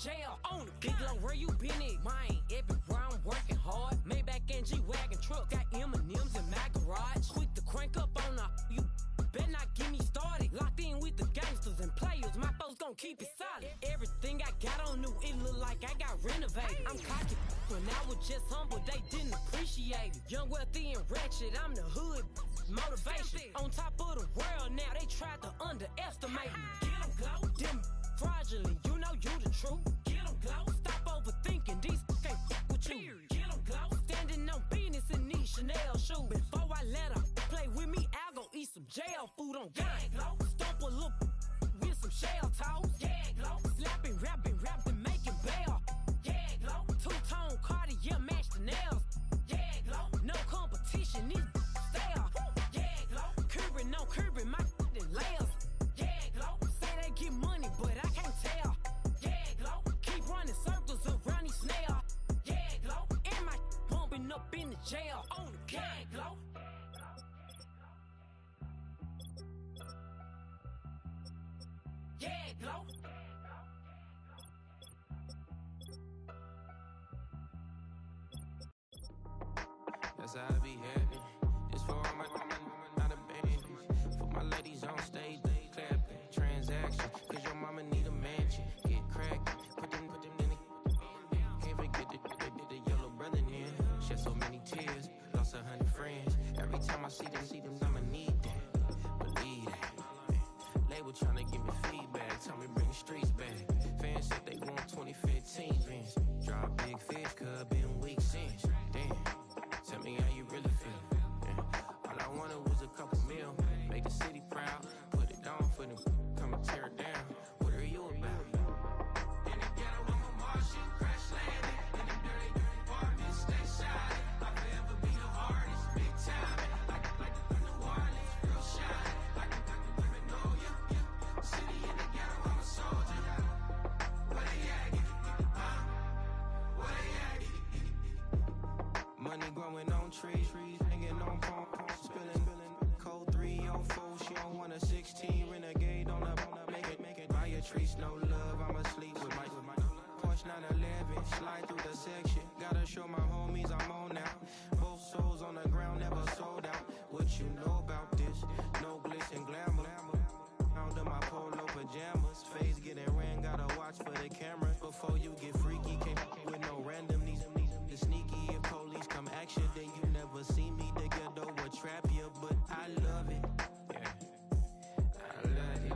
jail on the big low. Where you been at? Mine, everywhere I'm working hard. Maybach and G-Wagon truck, got M&M's in my garage. Quick to crank up on you better not get me started. Locked in with the gangsters and players, my folks gon' keep it solid. Everything I got on new, it look like I got renovated. I'm cocky when I was just humble, they didn't appreciate it. Young, wealthy, and ratchet, I'm the hood motivation. On top of the world now, they tried to underestimate me. Get them glow, them fraudulent, you know you the truth. Get them glow, stop overthinking, these can't fuck with you. Get them glow, standing on business in these Chanel shoes. Before I let her play with me, I'll go eat some jail food on gang glow. Stomp a little with some shell toes. Yeah, glow. Slapping, rapping, making bail. Yeah, glow. Two-tone Cartier match the nails. Yeah, glow. No competition, these stale. Yeah, glow. Curbing, no curbing, my layers. Yeah, glow. Say they get money, but I can't tell. Yeah, glow. Keep running circles around these snails. Yeah, glow. And my bumping up in the jail on the gang glow. Yeah, glow. That's how I be happening. This for all my not abandoned. For my ladies on stage, they clapping. Transaction, cause your mama need a mansion. Get crackin', put them in the. Can't forget the yellow brother in. Shed so many tears, lost 100 friends. Every time I see them, I'ma need that. Believe that. Label tryna give me feedback, tell me bring the streets back. Fans said they want 2015 Vince. Drop big fish, cause been weak since. Damn, tell me how you really feel. Yeah. All I wanted was a couple mil, make the city proud. Put it on for them, come and tear it down. What are you about? In the ghetto, I'm a Martian, crash landing. In the dirty apartments, stay silent. I'll forever be the hardest, big time. Like New Orleans, real shine. Like women know you. City in the ghetto, I'm a soldier. Where they at? Where they at? Money growing on trees, hanging on palms, spilling cold 304. She don't want a 16 renegade on up, make it. Buy a trees, no love. I'ma sleep with my Porsche 911, slide through the section. Gotta show my homies I'm on now. Both souls on the ground, never sold out. What you know about this? No glitz and glamour. Under my polo pajamas, face getting ran, gotta watch for the cameras. Before you get freaky, can't with no random these the sneaky. If police come action, then you never see me. The ghetto will trap you, but I love it. Yeah, I love it.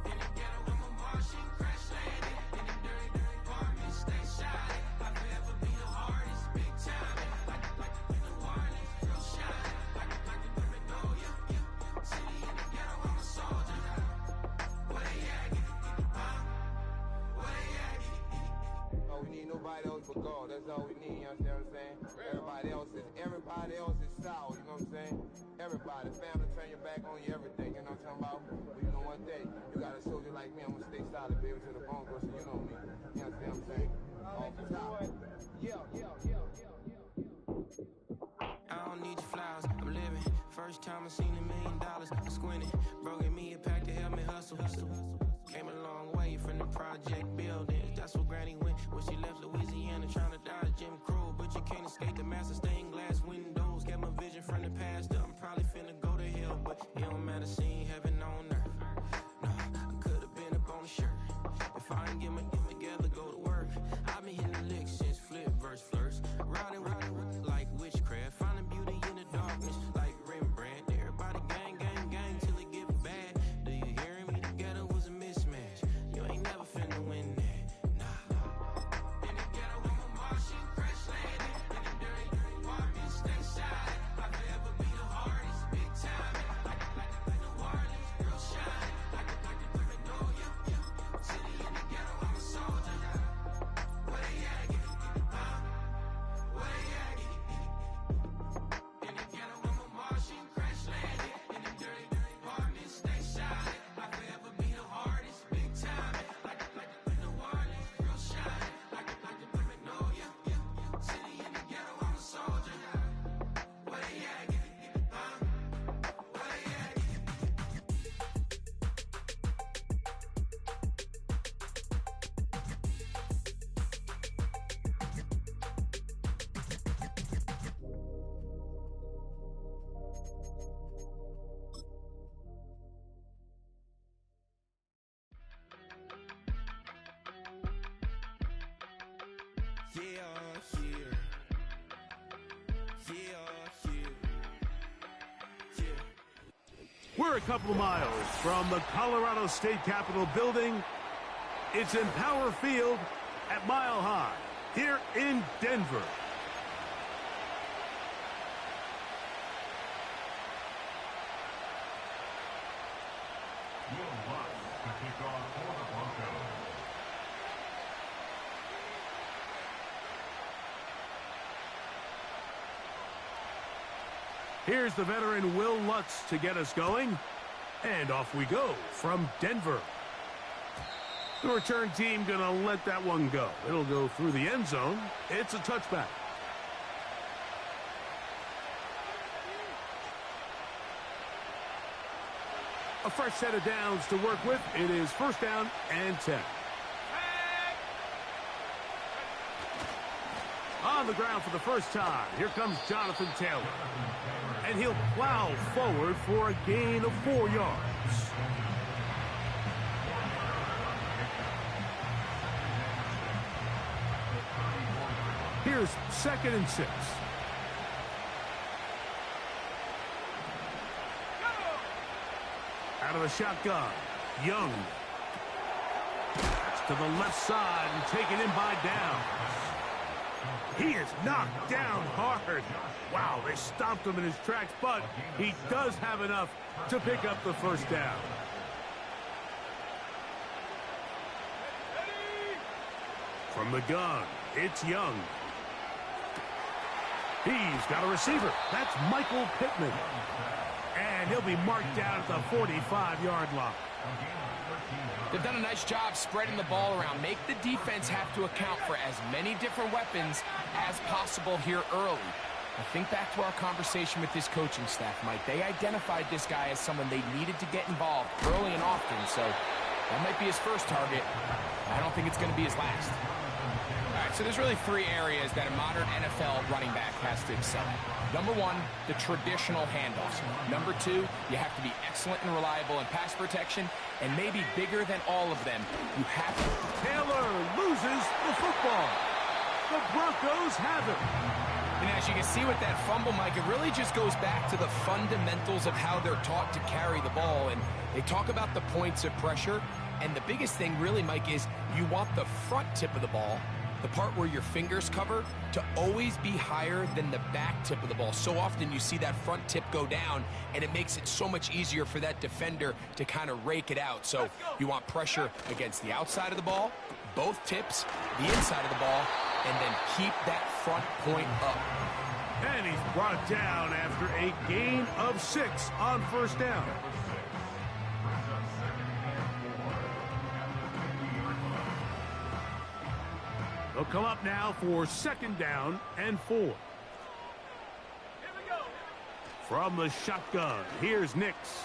In the ghetto, I'm a Martian, crash landing. In the dirty apartments, stay shining. I'll forever be the hardest, big time. Like New Orleans, real shine. Like the women know you. City in the ghetto, I'm a soldier. Where they at? Where they at? Oh, we need nobody else but God. That's all we need, you understand what I'm saying? Everybody else is sour, you know what I'm saying? Everybody, family, turn your back on you, everything, you know what I'm talking about? But you know one day, you got a soldier like me, I'm gonna stay solid, baby, to the bone, bro, so you know me. You understand what I'm saying? Off the top. I don't need your flowers, I'm living. First time I seen $1 million, I squinted. Bro gave me a pack to help me hustle. Came a long way from the project buildings. That's where Granny went when she left Louisiana, trying to dodge Jim Crow. But you can't escape the master stained glass windows. Got my vision from the past. I'm probably finna go to hell, but it don't matter, seeing heaven on earth. No, I could've been up on the shirt. If I ain't get my get together, go to work. I've been hitting the licks since flip verse flirts. Riding like witchcraft, finding beauty in the darkness like Rembrandt. Everybody gang till it get bad. Do you hear me? The ghetto was a mismatch. You ain't never finna win that, nah. In the ghetto, I'm a Martian, crash landing. In the dirty apartments, stay shy. I'll forever be the hardest, big time. Like New Orleans. We're a couple of miles from the Colorado State Capitol building. It's in Power Field at Mile High here in Denver. Here's the veteran Will Lutz to get us going. And off we go from Denver. The return team going to let that one go. It'll go through the end zone. It's a touchback. A fresh set of downs to work with. It is first down and 10. On the ground for the first time, here comes Jonathan Taylor. And he'll plow forward for a gain of 4 yards. Here's 2nd and 6. Out of the shotgun, Young. That's to the left side and taken in by Downs. He is knocked down hard. Wow, they stopped him in his tracks, but he does have enough to pick up the first down. From the gun, it's Young. He's got a receiver. That's Michael Pittman. And he'll be marked down at the 45-yard line. They've done a nice job spreading the ball around. Make the defense have to account for as many different weapons as possible here early. I think back to our conversation with this coaching staff, Mike. They identified this guy as someone they needed to get involved early and often, so that might be his first target. I don't think it's going to be his last. All right, so there's really 3 areas that a modern NFL running back has to excel at. Number 1, the traditional handoffs. Number 2, you have to be excellent and reliable in pass protection, and maybe bigger than all of them, you have to... Taylor loses the football. The Broncos have it. And as you can see with that fumble, Mike, it really just goes back to the fundamentals of how they're taught to carry the ball. And they talk about the points of pressure. And the biggest thing really, Mike, is you want the front tip of the ball, the part where your fingers cover, to always be higher than the back tip of the ball. So often you see that front tip go down, and it makes it so much easier for that defender to kind of rake it out. So you want pressure against the outside of the ball, both tips, the inside of the ball, and then keep that front point up. And he's brought down after a gain of 6 on first down. They'll come up now for 2nd down and 4. From the shotgun, here's Nix.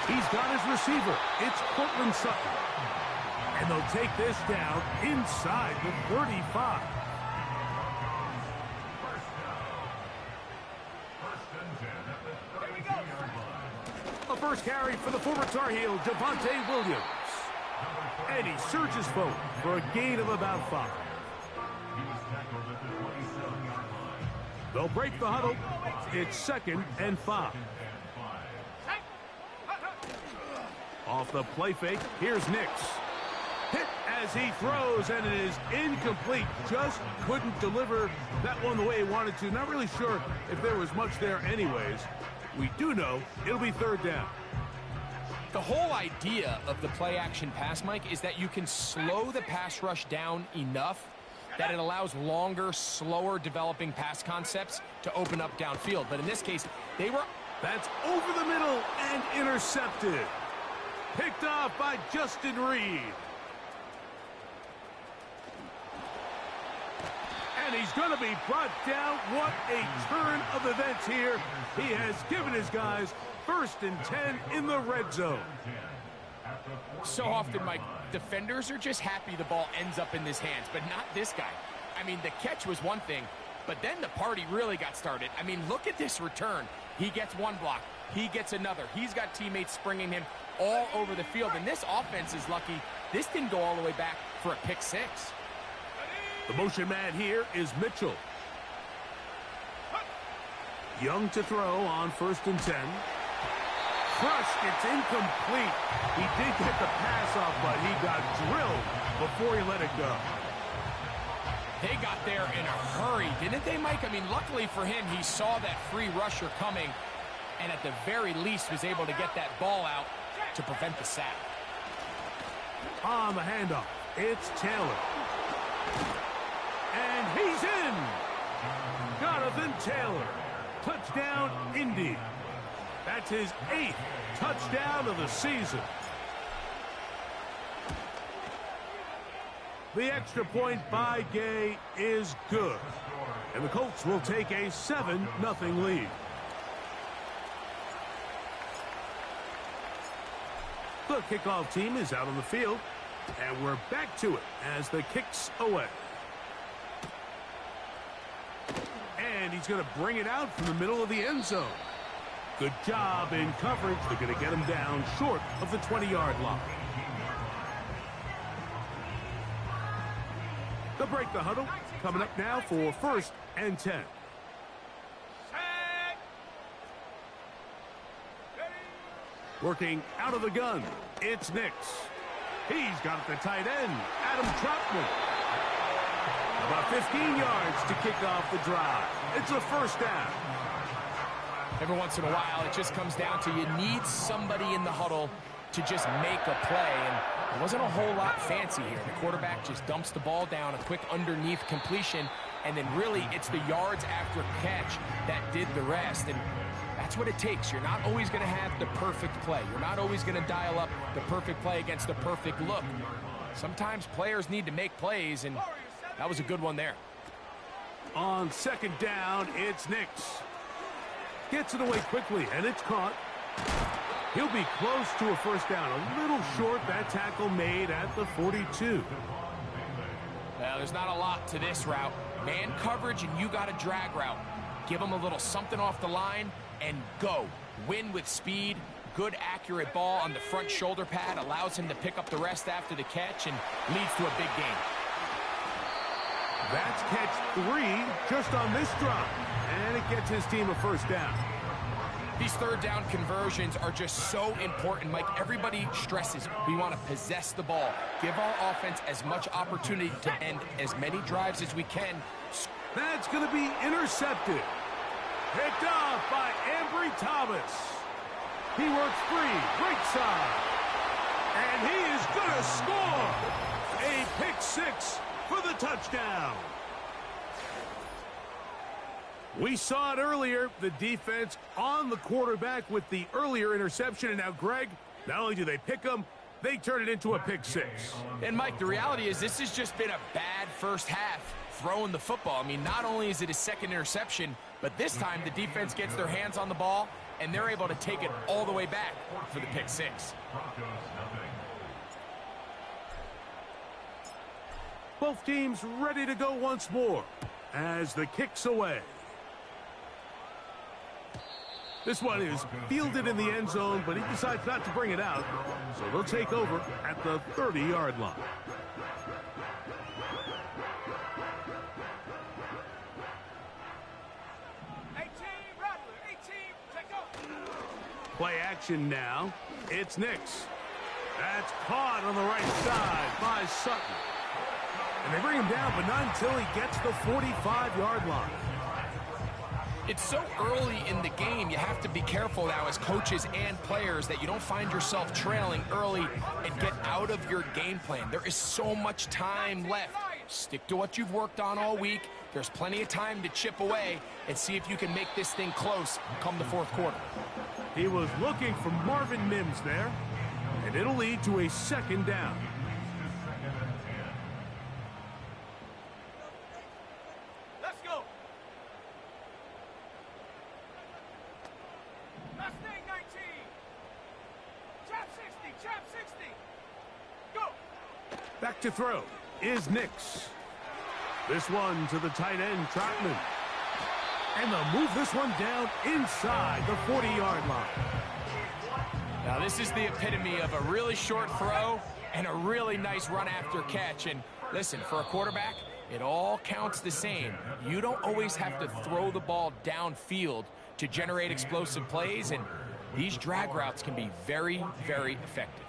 He's got his receiver. It's Cortland Sutton. And they'll take this down inside the 35. A first carry for the former Tar Heel, Javonte Williams. And he surges forward for a gain of about 5. They'll break the huddle. It's 2nd and 5. Off the play fake, here's Nix. Hit as he throws, and it is incomplete. Just couldn't deliver that one the way he wanted to. Not really sure if there was much there anyways. We do know it'll be 3rd down. The whole idea of the play-action pass, Mike, is that you can slow the pass rush down enough that it allows longer, slower developing pass concepts to open up downfield. But in this case, they were... That's over the middle and intercepted. Picked off by Justin Reed. And he's going to be brought down. What a turn of events here. He has given his guys 1st and 10 in the red zone. So often, Mike, defenders are just happy the ball ends up in his hands, but not this guy. I mean, the catch was one thing, but then the party really got started. I mean, look at this return. He gets one block. He gets another. He's got teammates springing him all over the field, and this offense is lucky this didn't go all the way back for a pick 6. The motion man here is Mitchell. Young to throw on 1st and 10. Crushed, it's incomplete. He did get the pass off, but he got drilled before he let it go. They got there in a hurry, didn't they, Mike? I mean, luckily for him, he saw that free rusher coming, and at the very least was able to get that ball out to prevent the sack. On the handoff, it's Taylor. And he's in! Jonathan Taylor. Touchdown, Indy. That's his 8th touchdown of the season. The extra point by Gay is good. And the Colts will take a 7-0 lead. The kickoff team is out on the field. And we're back to it as the kick's away. And he's going to bring it out from the middle of the end zone. Good job in coverage. They're going to get him down short of the 20-yard line. They'll break the huddle. Coming up now for 1st and 10. Working out of the gun, it's Nix. He's got it to tight end, Adam Troutman. About 15 yards to kick off the drive. It's a 1st down. Every once in a while, it just comes down to you need somebody in the huddle to just make a play. And it wasn't a whole lot fancy here. The quarterback just dumps the ball down, a quick underneath completion, and then really it's the yards after catch that did the rest. And that's what it takes. You're not always going to have the perfect play. You're not always going to dial up the perfect play against the perfect look. Sometimes players need to make plays, and that was a good one there. On 2nd down, it's Nix. Gets it away quickly, and it's caught. He'll be close to a 1st down. A little short, that tackle made at the 42. Well, there's not a lot to this route. Man coverage, and you got a drag route. Give him a little something off the line, and go. Win with speed. Good, accurate ball on the front shoulder pad. Allows him to pick up the rest after the catch, and leads to a big gain. That's catch 3 just on this drive. And it gets his team a 1st down. These 3rd down conversions are just so important, Mike. Everybody stresses we want to possess the ball. Give our offense as much opportunity to end as many drives as we can. That's going to be intercepted. Picked off by Ambry Thomas. He works free, right side. And he is going to score. A pick 6 for the touchdown. We saw it earlier, the defense on the quarterback with the earlier interception. And now, Greg, not only do they pick him, they turn it into a pick 6. And, Mike, the reality is this has just been a bad first half throwing the football. I mean, not only is it his 2nd interception, but this time the defense gets their hands on the ball, and they're able to take it all the way back for the pick 6. Both teams ready to go once more as the kick's away. This one is fielded in the end zone, but he decides not to bring it out. So they'll take over at the 30-yard line. Play action now. It's Nix. That's caught on the right side by Sutton. And they bring him down, but not until he gets the 45-yard line. It's so early in the game, you have to be careful now as coaches and players that you don't find yourself trailing early and get out of your game plan. There is so much time left. Stick to what you've worked on all week. There's plenty of time to chip away and see if you can make this thing close come the 4th quarter. He was looking for Marvin Mims there, and it'll lead to a 2nd down. Let's go. Mustang 19. Trap 60, trap 60. Go. Back to throw is Nix. This one to the tight end, Troutman. And they'll move this one down inside the 40-yard line. Now, this is the epitome of a really short throw and a really nice run after catch. And listen, for a quarterback, it all counts the same. You don't always have to throw the ball downfield to generate explosive plays, and these drag routes can be very, very effective.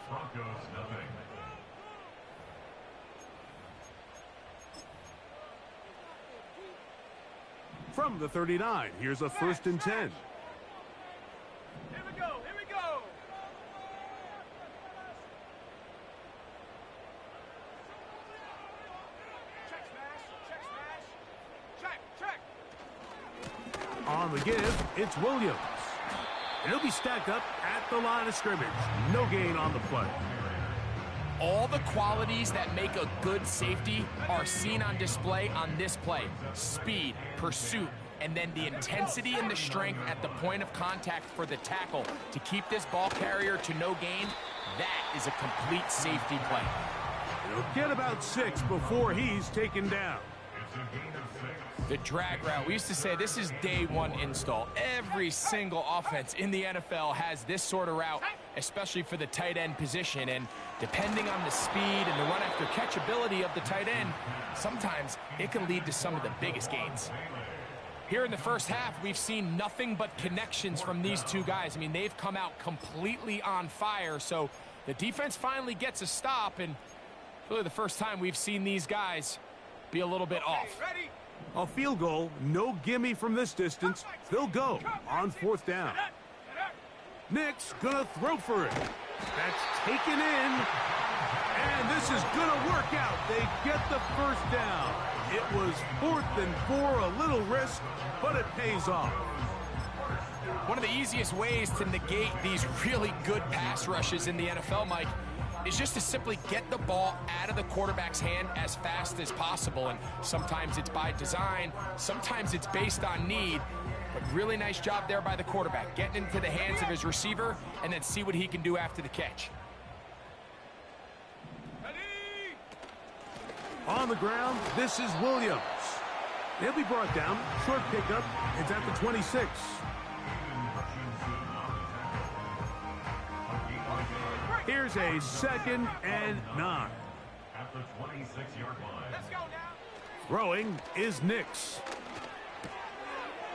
From the 39, here's a 1st and 10. Here we go, here we go. Check, check. On the give, it's Williams. And he'll be stacked up at the line of scrimmage. No gain on the play. All the qualities that make a good safety are seen on display on this play. Speed, pursuit, and then the intensity and the strength at the point of contact for the tackle to keep this ball carrier to no gain. That is a complete safety play. He'll get about 6 before he's taken down. The drag route, we used to say this is day one install. Every single offense in the NFL has this sort of route, especially for the tight end position. And depending on the speed and the run after catch ability of the tight end, sometimes it can lead to some of the biggest gains. Here in the first half, we've seen nothing but connections from these two guys. I mean, they've come out completely on fire. So the defense finally gets a stop, and really the first time we've seen these guys be a little bit off. Ready? A field goal, no gimme from this distance. They'll go on 4th down. Nick's gonna throw for it. That's taken in. And this is gonna work out. They get the 1st down. It was 4th and 4, a little risk, but it pays off. One of the easiest ways to negate these really good pass rushes in the NFL, Mike, is just to simply get the ball out of the quarterback's hand as fast as possible. And sometimes it's by design, sometimes it's based on need. But really nice job there by the quarterback, getting into the hands of his receiver and then see what he can do after the catch. On the ground, this is Williams. He'll be brought down. Short pickup. It's at the 26. Here's a 2nd and 9. At the 26-yard line. Let's go now. Throwing is Nix.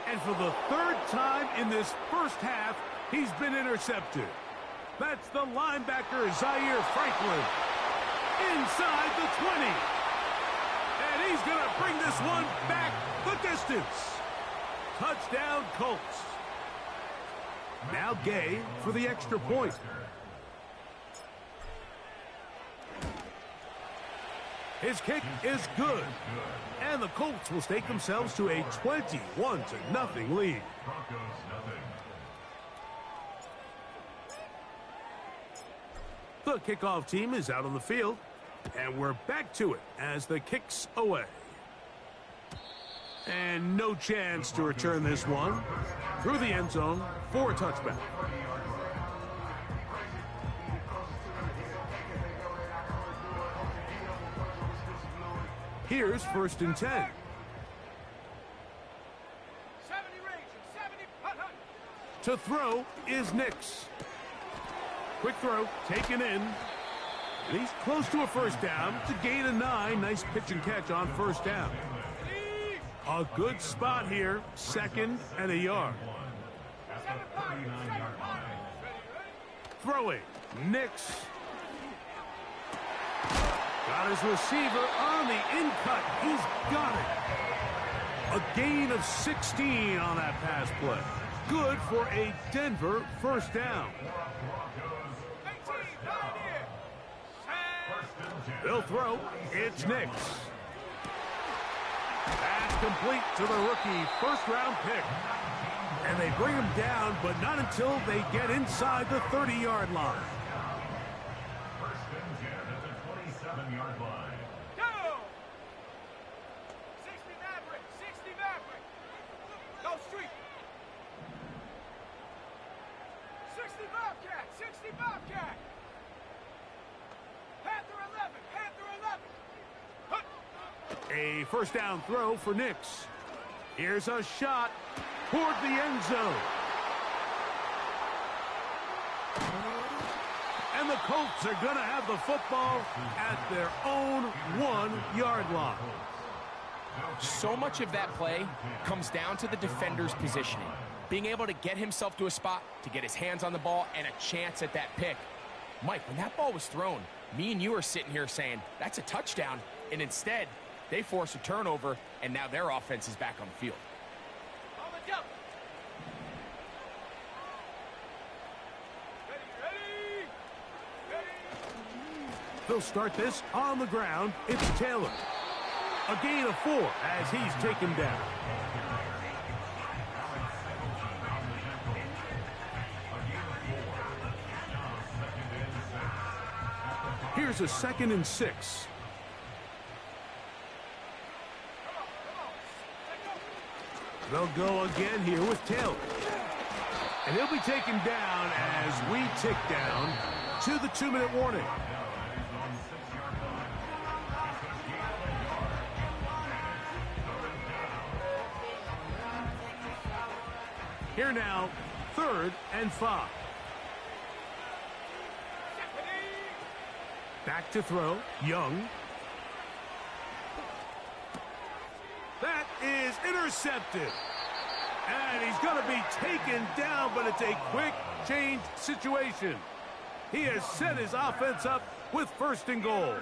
And for the 3rd time in this first half, he's been intercepted. That's the linebacker, Zaire Franklin. Inside the 20. And he's going to bring this one back the distance. Touchdown, Colts. Now Gay for the extra point. His kick is good. And the Colts will stake themselves to a 21-0 lead. The kickoff team is out on the field. And we're back to it as the kick's away. And no chance to return this one. Through the end zone for a touchback. Here's 1st and 10. 70 range, 70, hut, hut. To throw is Nix. Quick throw, taken in. And he's close to a 1st down. To gain a 9. Nice pitch and catch on 1st down. A good spot here. 2nd and a yard. Throwing. Nix. Got his receiver on the in-cut. He's got it. A gain of 16 on that pass play. Good for a Denver 1st down. They'll throw. It's Nix. That's complete to the rookie 1st-round pick. And they bring him down, but not until they get inside the 30-yard line. 1st and 10 at the 27-yard line. Go! 60 Maverick, 60 Maverick. Go street. 60 Bobcat, 60 Bobcat. Panther 11, Panther 11. Hut. A 1st down throw for Nix. Here's a shot toward the end zone. And the Colts are going to have the football at their own 1-yard line. So much of that play comes down to the defender's positioning. Being able to get himself to a spot, to get his hands on the ball, and a chance at that pick. Mike, when that ball was thrown, me and you are sitting here saying, that's a touchdown, and instead, they force a turnover, and now their offense is back on the field. They'll start this on the ground. It's Taylor. A gain of 4 as he's taken down. Here's a 2nd and 6. They'll go again here with Taylor. And he'll be taken down as we tick down to the 2-minute warning. Here now, 3rd and 5. Back to throw, Young. That is intercepted. And he's going to be taken down, but it's a quick change situation. He has set his offense up with 1st and goal.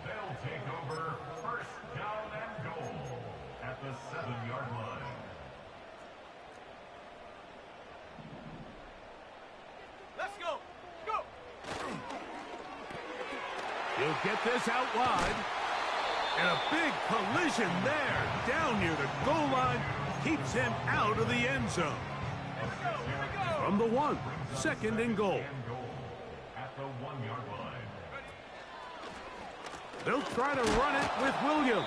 They'll take over 1st down and goal at the 7-yard line. Let's go. Go. He'll get this out wide. And a big collision there down near the goal line keeps him out of the end zone. From the 1, 2nd and goal. At the 1-yard line. They'll try to run it with Williams.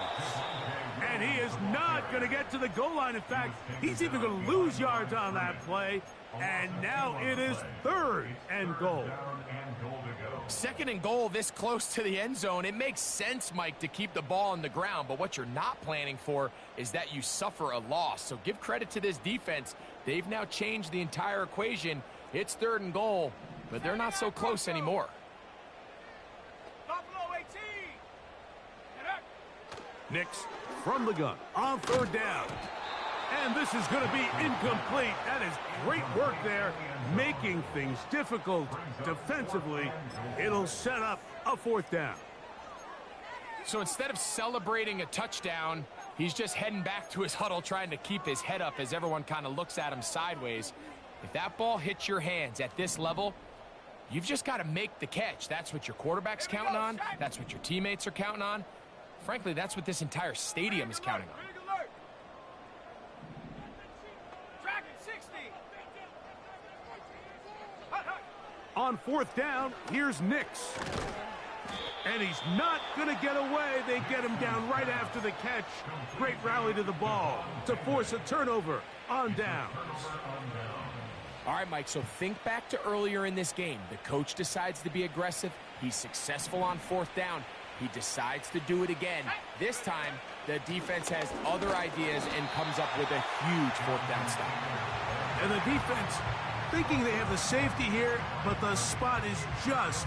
And he is not going to get to the goal line. In fact, he's even going to lose yards on that play. And now it is 3rd and goal. 2nd and goal this close to the end zone. It makes sense, Mike, to keep the ball on the ground. But what you're not planning for is that you suffer a loss. So give credit to this defense. They've now changed the entire equation. It's 3rd and goal, but they're not so close anymore. Buffalo 18. Nix from the gun on 3rd down. And this is going to be incomplete. That is great work there, making things difficult defensively. It'll set up a 4th down. So instead of celebrating a touchdown, he's just heading back to his huddle trying to keep his head up as everyone kind of looks at him sideways. If that ball hits your hands at this level, you've just got to make the catch. That's what your quarterback's counting on. That's what your teammates are counting on. Frankly, that's what this entire stadium is counting on. On 4th down, here's Nix. And he's not going to get away. They get him down right after the catch. Great rally to the ball to force a turnover on downs. All right, Mike, so think back to earlier in this game. The coach decides to be aggressive. He's successful on 4th down. He decides to do it again. This time, the defense has other ideas and comes up with a huge 4th down stop. And the defense thinking they have the safety here, but the spot is just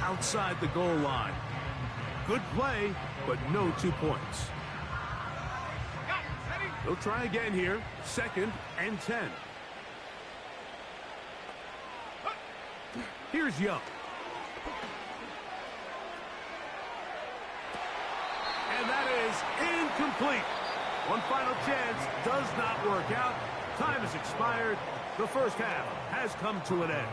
outside the goal line. Good play, but no 2 points. They'll try again here. 2nd and 10. Here's Young. And that is incomplete. One final chance does not work out. Time has expired. The 1st half has come to an end.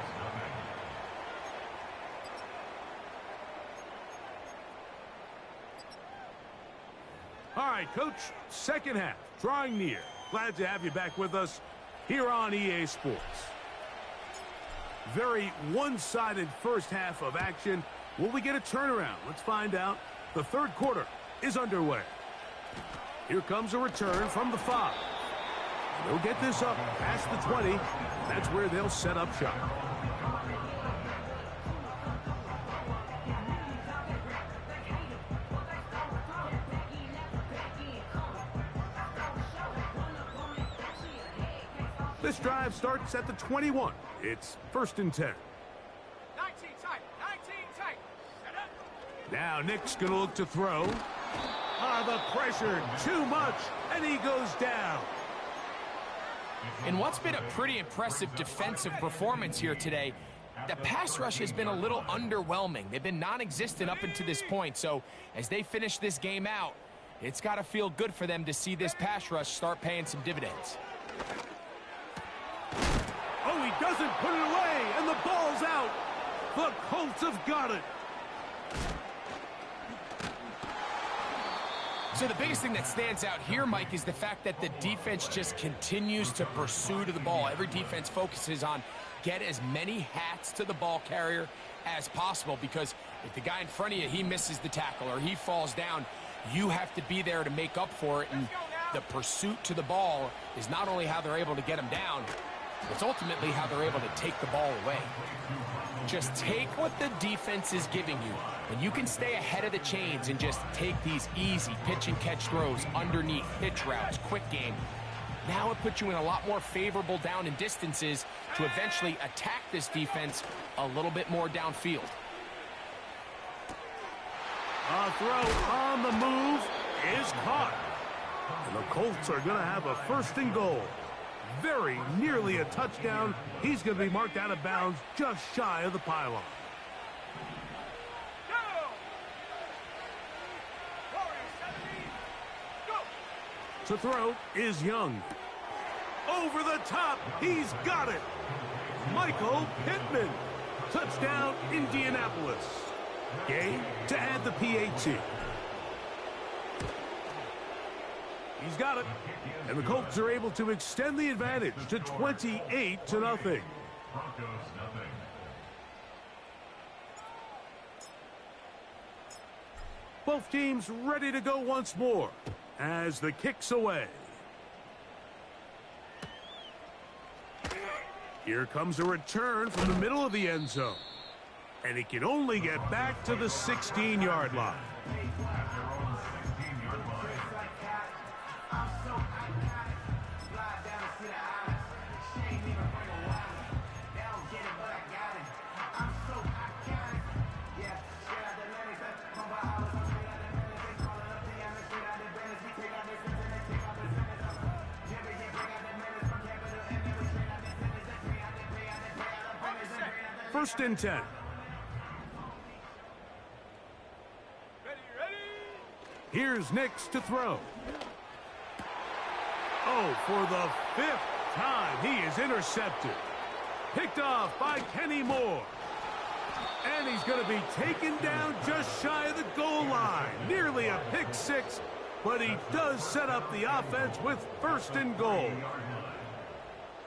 All right, Coach, 2nd half, drawing near. Glad to have you back with us here on EA Sports. Very one-sided 1st half of action. Will we get a turnaround? Let's find out. The 3rd quarter is underway. Here comes a return from the 5. They'll get this up past the 20. That's where they'll set up shop. This drive starts at the 21. It's 1st and 10. 19 tight. 19 tight. Now Nick's going to look to throw. The pressure, too much, and he goes down. In what's been a pretty impressive defensive performance here today, the pass rush has been a little underwhelming. They've been non-existent up until this point, so as they finish this game out, it's got to feel good for them to see this pass rush start paying some dividends. Oh, he doesn't put it away, and the ball's out. The Colts have got it. So the biggest thing that stands out here, Mike, is the fact that the defense just continues to pursue to the ball. Every defense focuses on get as many hats to the ball carrier as possible, because if the guy in front of you, he misses the tackle or he falls down, you have to be there to make up for it. And the pursuit to the ball is not only how they're able to get him down, it's ultimately how they're able to take the ball away. Just take what the defense is giving you, and you can stay ahead of the chains and just take these easy pitch-and-catch throws underneath, hitch routes, quick game. Now it puts you in a lot more favorable down and distances to eventually attack this defense a little bit more downfield. A throw on the move is caught. And the Colts are going to have a 1st and goal. Very nearly a touchdown. He's going to be marked out of bounds just shy of the pylon. To throw is Young. Over the top, he's got it. Michael Pittman. Touchdown, Indianapolis. Gay to add the PAT. He's got it. And the Colts are able to extend the advantage to 28-0. Broncos 0. Both teams ready to go once more as the kick's away. Here comes a return from the middle of the end zone. And he can only get back to the 16-yard line. First and 10. Here's Nix to throw. Oh, for the 5th time, he is intercepted. Picked off by Kenny Moore. And he's going to be taken down just shy of the goal line. Nearly a pick 6, but he does set up the offense with 1st and goal.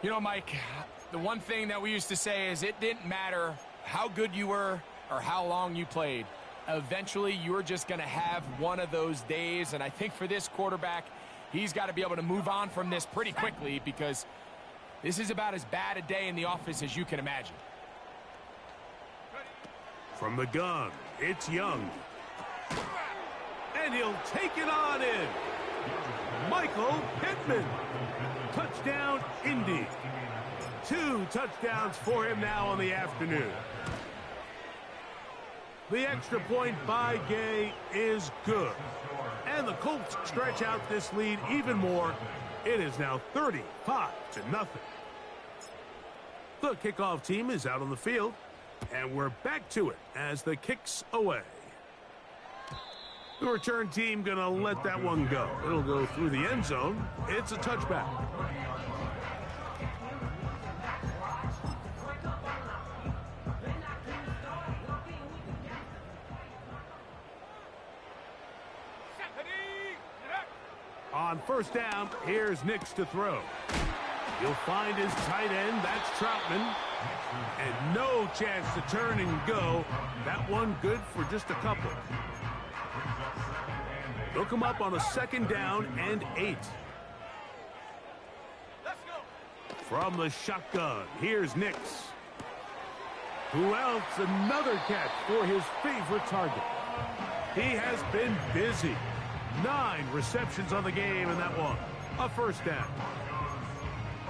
You know, Mike, the one thing that we used to say is it didn't matter how good you were or how long you played. Eventually, you're just going to have one of those days, and I think for this quarterback, he's got to be able to move on from this pretty quickly, because this is about as bad a day in the office as you can imagine. From the gun, it's Young. And he'll take it on in. Michael Pittman. Touchdown, Indy. 2 touchdowns for him now on the afternoon. The extra point by Gay is good. And the Colts stretch out this lead even more. It is now 35-0. The kickoff team is out on the field. And we're back to it as the kick's away. The return team going to let that one go. It'll go through the end zone. It's a touchback. On first down, here's Nix to throw. He'll find his tight end. That's Troutman. And no chance to turn and go. That one good for just a couple. They'll come up on a 2nd down and 8. Let's go. From the shotgun, here's Nix. Who else? Another catch for his favorite target. He has been busy. 9 receptions on the game in that one. A 1st down.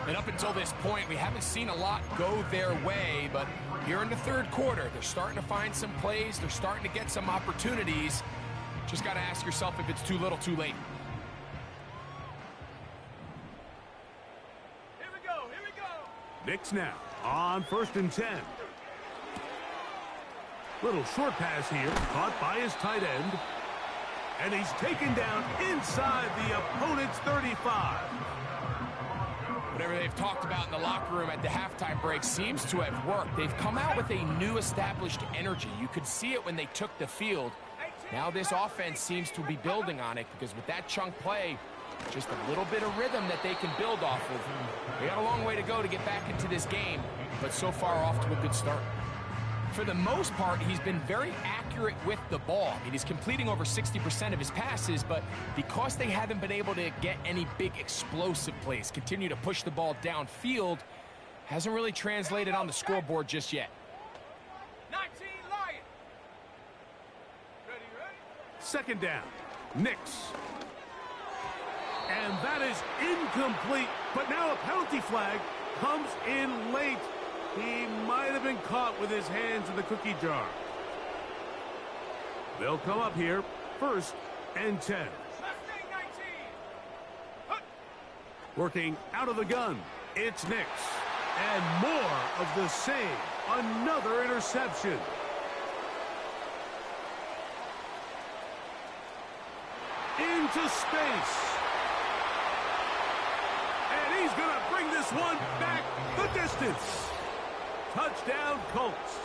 And up until this point, we haven't seen a lot go their way, but here in the 3rd quarter, they're starting to find some plays. They're starting to get some opportunities. Just got to ask yourself if it's too little, too late. Here we go, here we go. Knicks now on 1st and 10. Little short pass here, caught by his tight end. And he's taken down inside the opponent's 35. Whatever they've talked about in the locker room at the halftime break seems to have worked. They've come out with a new established energy. You could see it when they took the field. Now this offense seems to be building on it because with that chunk play, just a little bit of rhythm that they can build off of. They got a long way to go to get back into this game, but so far off to a good start. For the most part, he's been very accurate with the ball. I mean, he's completing over 60% of his passes, but because they haven't been able to get any big explosive plays, continue to push the ball downfield, hasn't really translated on the scoreboard just yet. 19 Lions. Ready, ready? 2nd down, Knicks. And that is incomplete, but now a penalty flag comes in late. He might have been caught with his hands in the cookie jar. They'll come up here, 1st and 10. Mustang 19. Working out of the gun, it's Knicks. And more of the same. Another interception. Into space. And he's going to bring this one back the distance. Touchdown, Colts.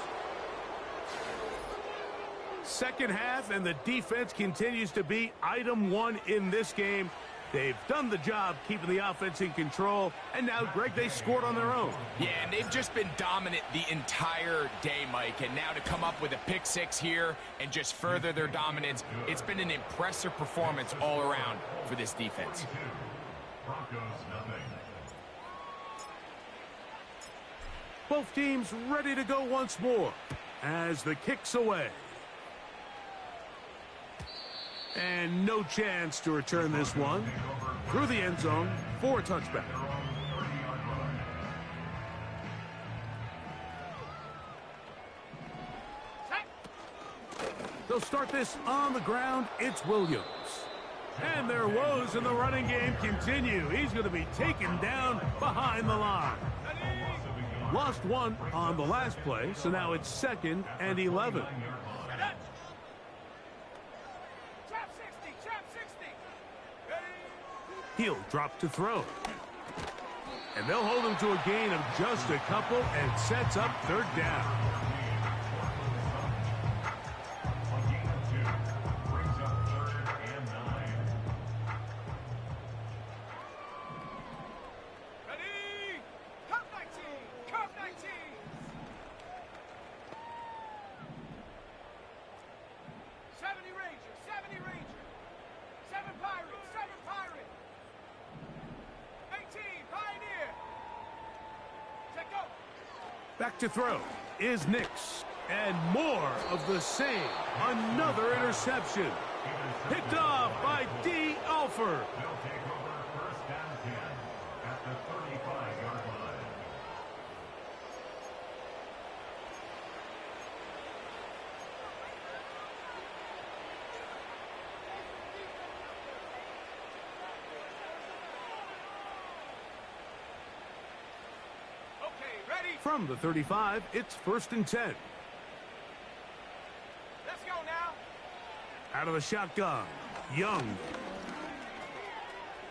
Second half, and the defense continues to be item one in this game. They've done the job keeping the offense in control, and now, Greg, they scored on their own. Yeah, and they've just been dominant the entire day, Mike, and now to come up with a pick six here and just further their dominance, it's been an impressive performance all around for this defense. Both teams ready to go once more as the kick's away. And no chance to return this one through the end zone for a touchback. They'll start this on the ground. It's Williams. And their woes in the running game continue. He's going to be taken down behind the line. Lost one on the last play, so now it's 2nd and 11. He'll drop to throw. And they'll hold him to a gain of just a couple and sets up 3rd down. Back to throw is Nix. And more of the same. Another interception. Picked off by D. Alford. They'll take over 1st and 10 at the 35-yard line. Okay, ready? From the 35, it's 1st and 10. Let's go now. Out of the shotgun, Young.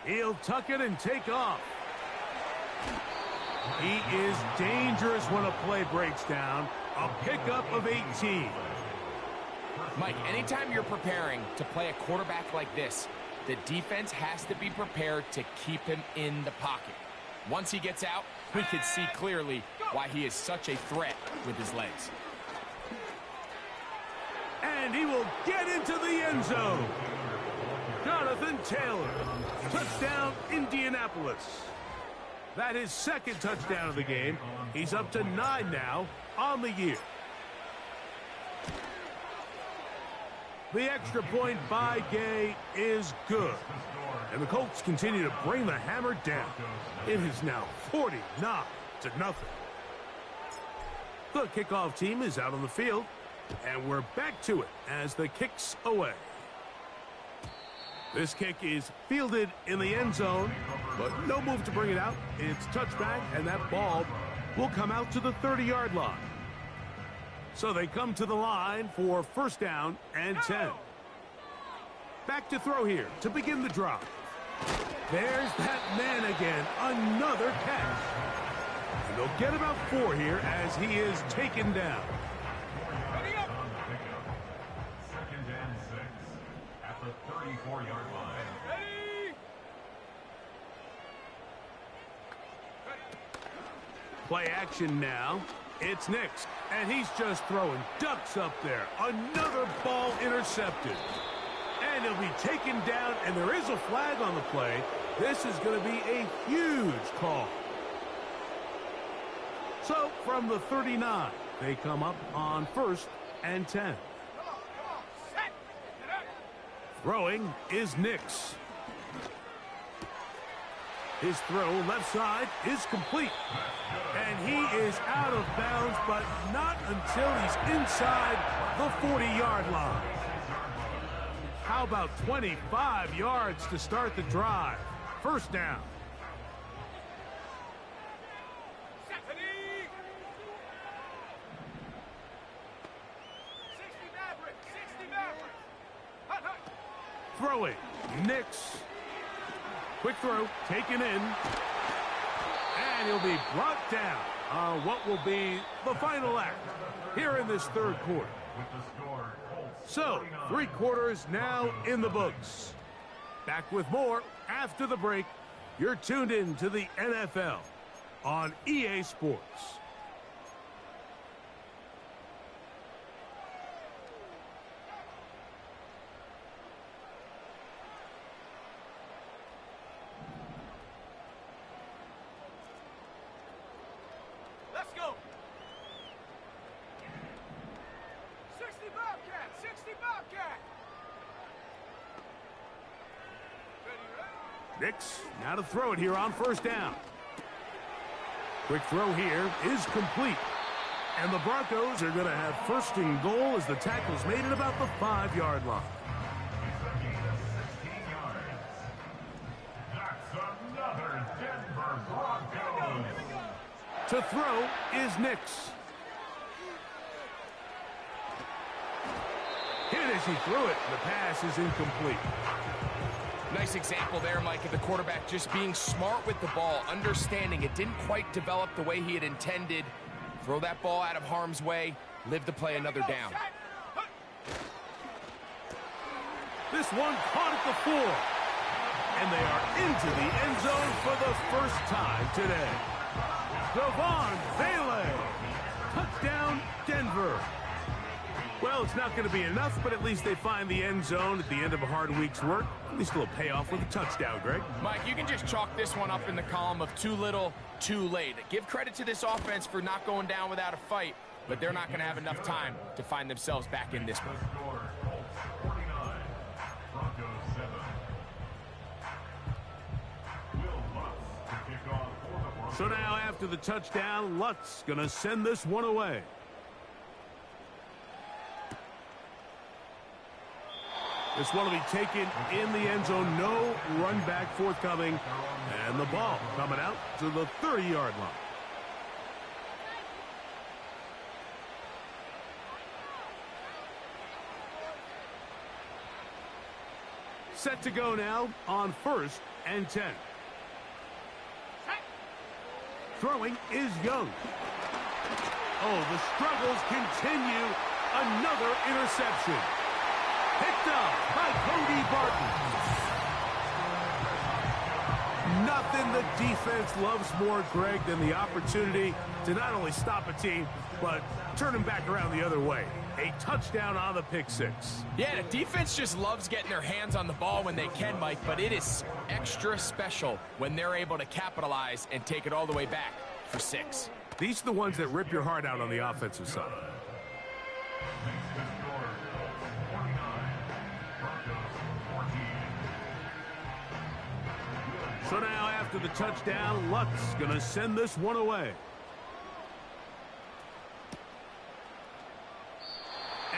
He'll tuck it and take off. He is dangerous when a play breaks down. A pickup of 18. Mike, anytime you're preparing to play a quarterback like this, the defense has to be prepared to keep him in the pocket. Once he gets out, we can see clearly why he is such a threat with his legs. And he will get into the end zone. Jonathan Taylor. Touchdown, Indianapolis. That is 2nd touchdown of the game. He's up to 9 now on the year. The extra point by Gay is good. And the Colts continue to bring the hammer down. It is now 49-0. The kickoff team is out on the field. And we're back to it as the kick's away. This kick is fielded in the end zone, but no move to bring it out. It's touchback, and that ball will come out to the 30-yard line. So they come to the line for first down and 10. Back to throw here to begin the drive. There's that man again, another catch. And they'll get about 4 here as he is taken down. Second and 6 at the 34-yard line. Play action now. It's Nix, and he's just throwing ducks up there. Another ball intercepted. And he'll be taken down, and there is a flag on the play. This is going to be a huge call. So from the 39, they come up on first and 10. Throwing is Nix. His throw left side is complete. And he is out of bounds, but not until he's inside the 40-yard line. How about 25 yards to start the drive? First down. Throwing. Nix. Quick throw. Taken in. And he'll be brought down on what will be the final act here in this third quarter. So, 3 quarters now in the books. Back with more after the break. You're tuned in to the NFL on EA Sports. Let's go. 60 Bobcat, 60 Bobcat. Nix, now to throw it here on first down. Quick throw here is complete. And the Broncos are going to have first and goal as the tackle's made at about the 5-yard line. That's another Denver Broncos. To throw is Nix. Hit as he threw it. The pass is incomplete. Nice example there, Mike, of the quarterback just being smart with the ball, understanding it didn't quite develop the way he had intended. Throw that ball out of harm's way, live to play another down. This one caught at the 4. And they are into the end zone for the first time today. Devon Bailey. Touchdown, Denver. Well, it's not going to be enough, but at least they find the end zone at the end of a hard week's work. At least a little payoff with a touchdown, Greg. Mike, you can just chalk this one up in the column of too little, too late. Give credit to this offense for not going down without a fight, but they're not going to have enough time to find themselves back in this one. Colts 49, Broncos 7. Will Lutz to kick off for the Broncos. So now after the touchdown, Lutz going to send this one away. This one will be taken in the end zone. No run back forthcoming. And the ball coming out to the 30-yard line. Set to go now on first and 10. Throwing is Young. Oh, the struggles continue. Another interception. Picked up by Cody Barton. Nothing the defense loves more, Greg, than the opportunity to not only stop a team, but turn them back around the other way. A touchdown on the pick six. Yeah, the defense just loves getting their hands on the ball when they can, Mike, but it is extra special when they're able to capitalize and take it all the way back for 6. These are the ones that rip your heart out on the offensive side. So now after the touchdown, Lutz going to send this one away.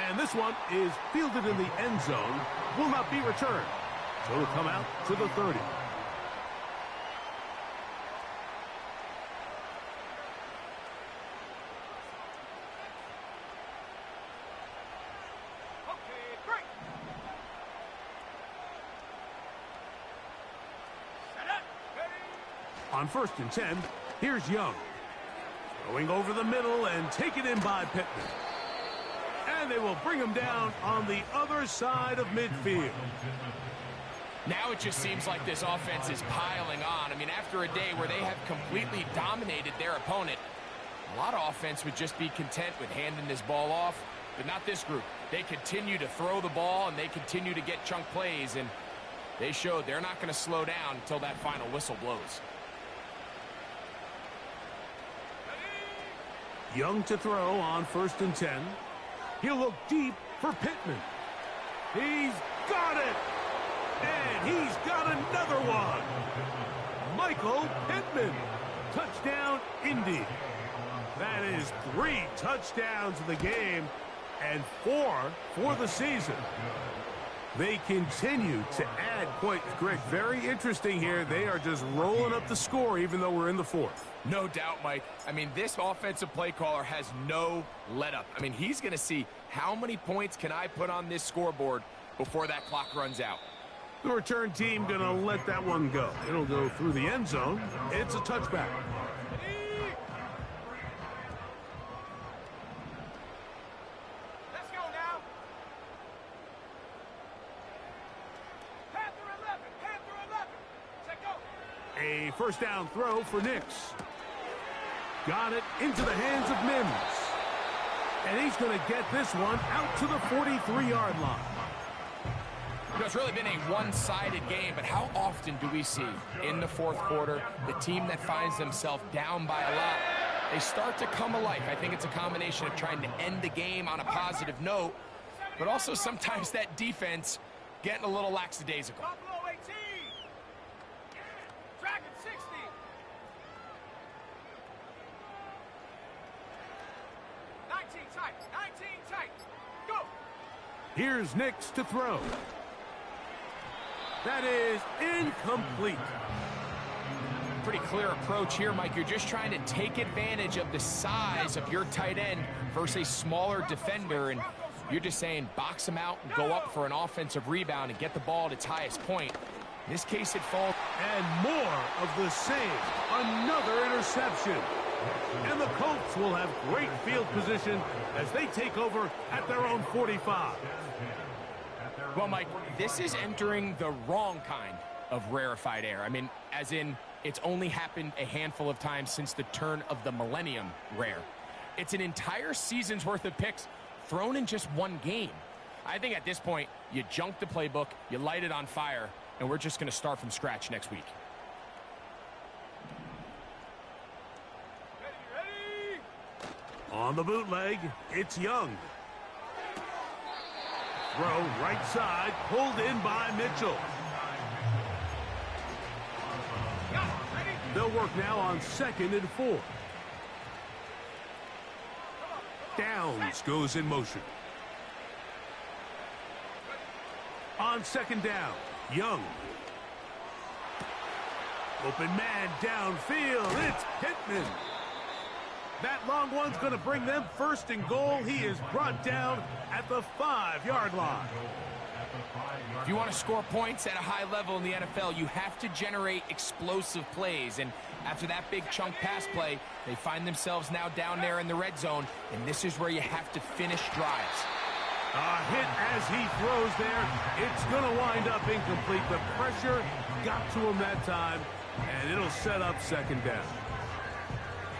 And this one is fielded in the end zone, will not be returned. So he'll come out to the 30. On 1st and 10, here's Young. Going over the middle and taken in by Pittman. And they will bring him down on the other side of midfield. Now it just seems like this offense is piling on. I mean, after a day where they have completely dominated their opponent, a lot of offense would just be content with handing this ball off, but not this group. They continue to throw the ball, and they continue to get chunk plays, and they showed they're not going to slow down until that final whistle blows. Young to throw on 1st and 10. He'll look deep for Pittman. He's got it! And he's got another one! Michael Pittman. Touchdown, Indy. That is 3 touchdowns in the game and 4 for the season. They continue to add points. Greg, very interesting here. They are just rolling up the score even though we're in the 4th. No doubt, Mike. I mean, this offensive play caller has no let-up. I mean, he's going to see how many points can I put on this scoreboard before that clock runs out. The return team going to let that one go. It'll go through the end zone. It's a touchback. Let's go now. Panther 11, Panther 11. Check go. A first down throw for Nix. Got it into the hands of Mims. And he's going to get this one out to the 43-yard line. You know, it's really been a one-sided game, but how often do we see in the 4th quarter the team that finds themselves down by a lot, they start to come alive? I think it's a combination of trying to end the game on a positive note, but also sometimes that defense getting a little lackadaisical. Buffalo 18. Dragon 60. 19 tight. 19 tight. Go. Here's Nix to throw. That is incomplete. Pretty clear approach here, Mike. You're just trying to take advantage of the size of your tight end versus a smaller defender, and you're just saying box him out and go up for an offensive rebound and get the ball at its highest point. In this case, it falls. And more of the same. Another interception. And the Colts will have great field position as they take over at their own 45. Well, Mike, this is entering the wrong kind of rarefied air. I mean, as in, it's only happened a handful of times since the turn of the millennium rare. It's an entire season's worth of picks thrown in just one game. I think at this point, you junk the playbook, you light it on fire, and we're just going to start from scratch next week. Ready. On the bootleg, it's Young. Throw right side, pulled in by Mitchell. They'll work now on 2nd and 4. Downs goes in motion. On 2nd down, Young. Open man downfield, it's Pittman. That long one's going to bring them 1st and goal. He is brought down at the 5-yard line. If you want to score points at a high level in the NFL, you have to generate explosive plays. And after that big chunk pass play, they find themselves now down there in the red zone. And this is where you have to finish drives. A hit as he throws there. It's going to wind up incomplete. The pressure got to him that time, and it'll set up 2nd down.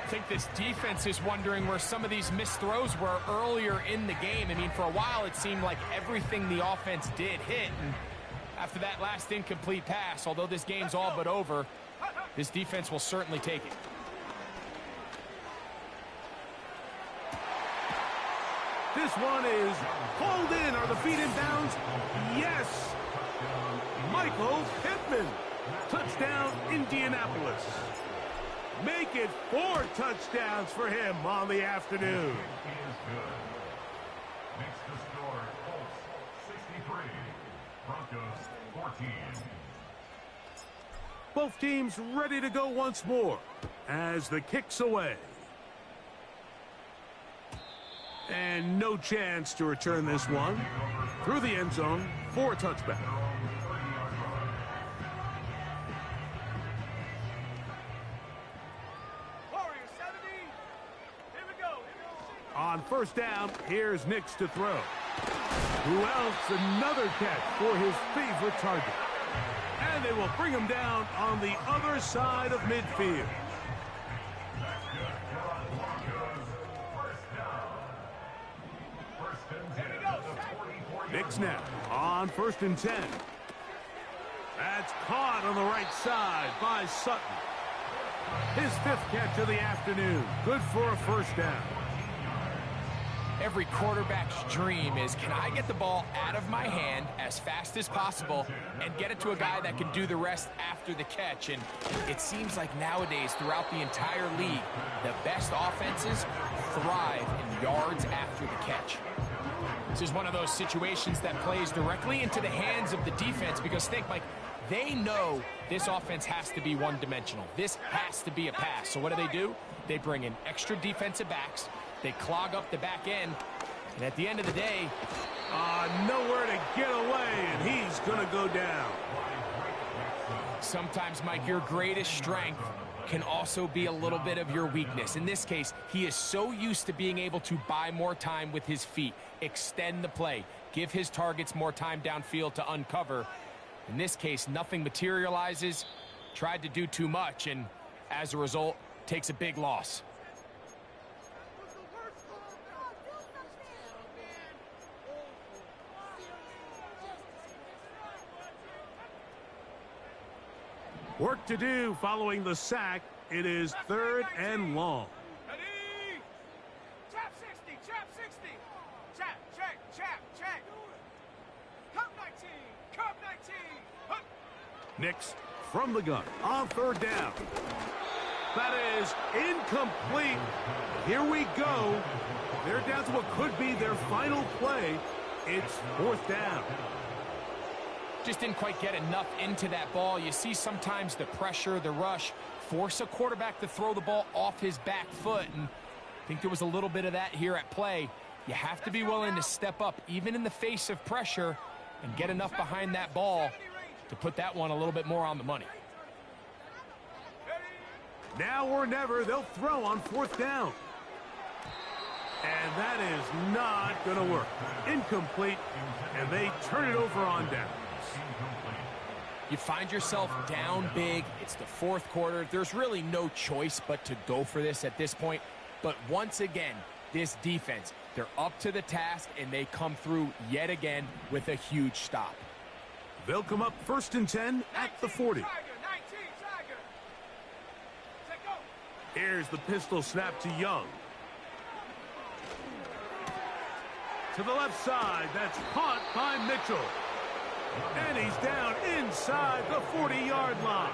I think this defense is wondering where some of these missed throws were earlier in the game. I mean, for a while, it seemed like everything the offense did hit. And after that last incomplete pass, although this game's all but over, this defense will certainly take it. This one is pulled in. Are the feet in bounds? Yes. Michael Pittman. Touchdown, Indianapolis. Make it 4 touchdowns for him on the afternoon. Next to score, Colts 63, Broncos 14. Both teams ready to go once more as the kick's away. And no chance to return this one through the end zone for a touchback. On first down, here's Nix to throw. Who else? Another catch for his favorite target. And they will bring him down on the other side of midfield. Nix now on 1st and 10. That's caught on the right side by Sutton. His 5th catch of the afternoon. Good for a first down. Every quarterback's dream is, can I get the ball out of my hand as fast as possible and get it to a guy that can do the rest after the catch? And it seems like nowadays throughout the entire league, the best offenses thrive in yards after the catch. This is one of those situations that plays directly into the hands of the defense because think, Mike, they know this offense has to be one-dimensional. This has to be a pass. So what do? They bring in extra defensive backs. They clog up the back end. And at the end of the day, nowhere to get away, and he's going to go down. Sometimes, Mike, your greatest strength can also be a little bit of your weakness. In this case, he is so used to being able to buy more time with his feet, extend the play, give his targets more time downfield to uncover. In this case, nothing materializes, tried to do too much, and as a result, takes a big loss. Work to do following the sack. It is 3rd and long. Ready? Trap 60, trap 60. Trap, check. Cup 19, cup 19. Hup. Nix from the gun on 3rd down. That is incomplete. Here we go. They're down to what could be their final play. It's 4th down. Just didn't quite get enough into that ball. You see sometimes the pressure, the rush, force a quarterback to throw the ball off his back foot. And I think there was a little bit of that here at play. You have to be willing to step up, even in the face of pressure, and get enough behind that ball to put that one a little bit more on the money. Now or never, they'll throw on 4th down. And that is not going to work. Incomplete, and they turn it over on down. You find yourself down big. It's the 4th quarter. There's really no choice but to go for this at this point. But once again, this defense, they're up to the task, and they come through yet again with a huge stop. They'll come up 1st and 10 at the 40. Here's the pistol snap to Young. To the left side, that's caught by Mitchell. And he's down inside the 40-yard line.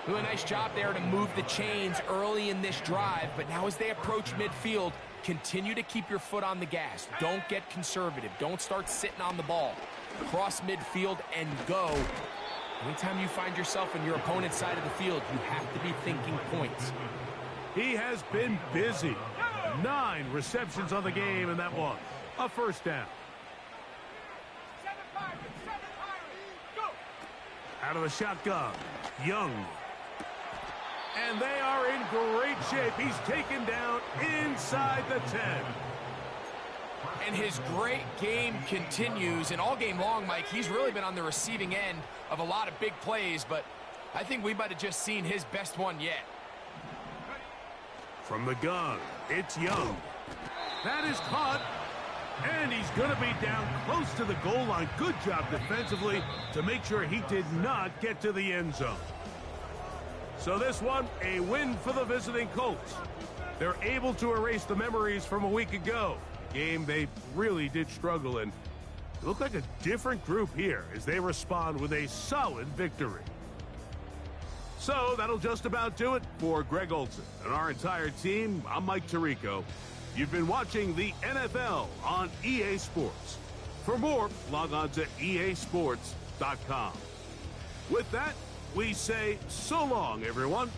Do a nice job there to move the chains early in this drive, but now as they approach midfield, continue to keep your foot on the gas. Don't get conservative. Don't start sitting on the ball. Cross midfield and go. Anytime you find yourself on your opponent's side of the field, you have to be thinking points. He has been busy. 9 receptions on the game, and that was a first down. Out of the shotgun, Young. And they are in great shape. He's taken down inside the 10. And his great game continues. And all game long, Mike, he's really been on the receiving end of a lot of big plays, but I think we might have just seen his best one yet. From the gun, it's Young. That is caught. And he's going to be down close to the goal line. Good job defensively to make sure he did not get to the end zone. So this one, a win for the visiting Colts. They're able to erase the memories from a week ago. Game they really did struggle in. It looked like a different group here as they respond with a solid victory. So that'll just about do it for Greg Olson and our entire team. I'm Mike Tirico. You've been watching the NFL on EA Sports. For more, log on to easports.com. With that, we say so long, everyone.